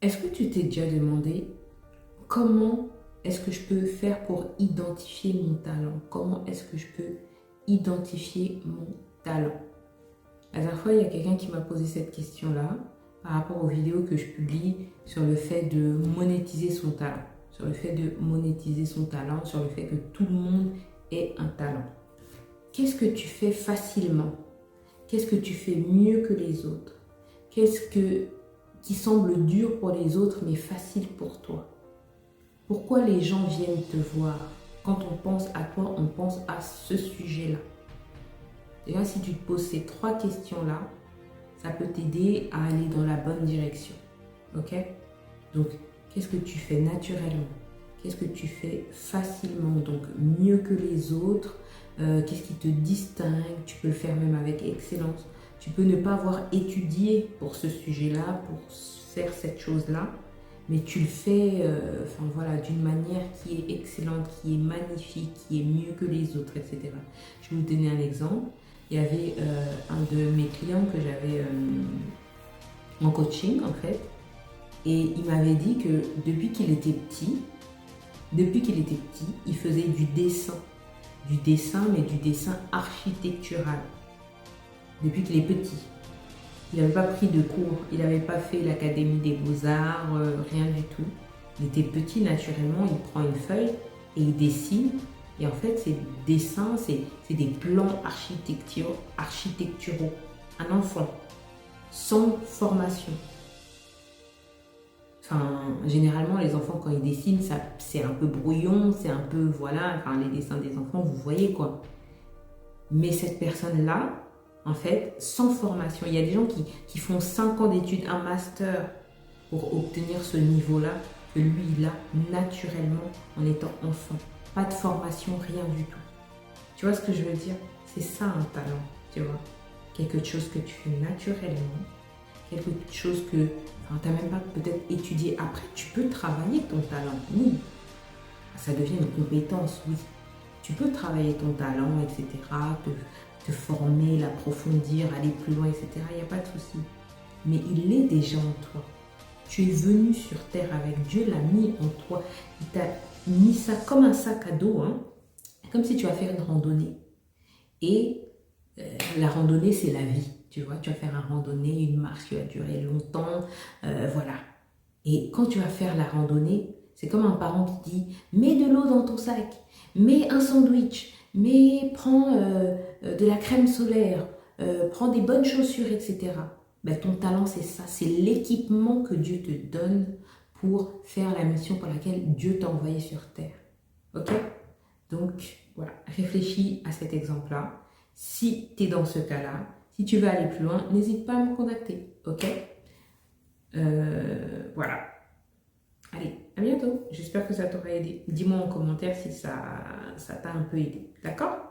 Est-ce que tu t'es déjà demandé comment est-ce que je peux faire pour identifier mon talent? Comment est-ce que je peux identifier mon talent? La dernière fois, il y a quelqu'un qui m'a posé cette question-là par rapport aux vidéos que je publie sur le fait de monétiser son talent. Sur le fait de monétiser son talent, sur le fait que tout le monde ait un talent. Qu'est-ce que tu fais facilement? Qu'est-ce que tu fais mieux que les autres? Qui semble dur pour les autres mais facile pour toi? Pourquoi les gens viennent te voir? Quand on pense à toi, on pense à ce sujet-là. Déjà, si tu te poses ces 3 questions-là, ça peut t'aider à aller dans la bonne direction. Ok? Donc, qu'est-ce que tu fais naturellement? Qu'est-ce que tu fais facilement, donc mieux que les autres? Qu'est-ce qui te distingue? Tu peux le faire même avec excellence. Tu peux ne pas avoir étudié pour ce sujet-là, pour faire cette chose-là, mais tu le fais d'une manière qui est excellente, qui est magnifique, qui est mieux que les autres, etc. Je vais vous donner un exemple. Il y avait un de mes clients que j'avais en coaching, en fait, et il m'avait dit que depuis qu'il était petit, il faisait du dessin, mais du dessin architectural, depuis qu'il est petit. Il n'avait pas pris de cours, il n'avait pas fait l'Académie des Beaux-Arts, rien du tout. Il était petit naturellement, il prend une feuille et il dessine. Et en fait, ces dessins, c'est des plans architecturaux. Un enfant, sans formation. Généralement, les enfants, quand ils dessinent, c'est un peu brouillon, c'est un peu, les dessins des enfants, vous voyez quoi. Mais cette personne-là, en fait, sans formation, il y a des gens qui font 5 ans d'études, un master pour obtenir ce niveau-là, que lui, il a naturellement en étant enfant. Pas de formation, rien du tout. Tu vois ce que je veux dire? C'est ça un talent, tu vois. Quelque chose que tu fais naturellement, quelque chose que tu n'as même pas peut-être étudié. Après, tu peux travailler ton talent, oui. Ça devient une compétence, oui. Tu peux travailler ton talent, etc., te former, l'approfondir, aller plus loin, etc. Il n'y a pas de souci. Mais il est déjà en toi. Tu es venu sur Terre avec Dieu, l'a mis en toi. Il t'a mis ça comme un sac à dos, hein, comme si tu vas faire une randonnée. Et la randonnée, c'est la vie. Tu vois, tu vas faire une randonnée, une marche qui va durer longtemps, voilà. Et quand tu vas faire la randonnée, c'est comme un parent qui dit « Mets de l'eau dans ton sac, mets un sandwich, prends de la crème solaire, prends des bonnes chaussures, etc. » Ben, ton talent, c'est ça, c'est l'équipement que Dieu te donne pour faire la mission pour laquelle Dieu t'a envoyé sur Terre. Ok? Donc, voilà, réfléchis à cet exemple-là. Si tu es dans ce cas-là, si tu veux aller plus loin, n'hésite pas à me contacter, ok? Voilà. Allez, à bientôt. J'espère que ça t'aura aidé. Dis-moi en commentaire si ça t'a un peu aidé, d'accord?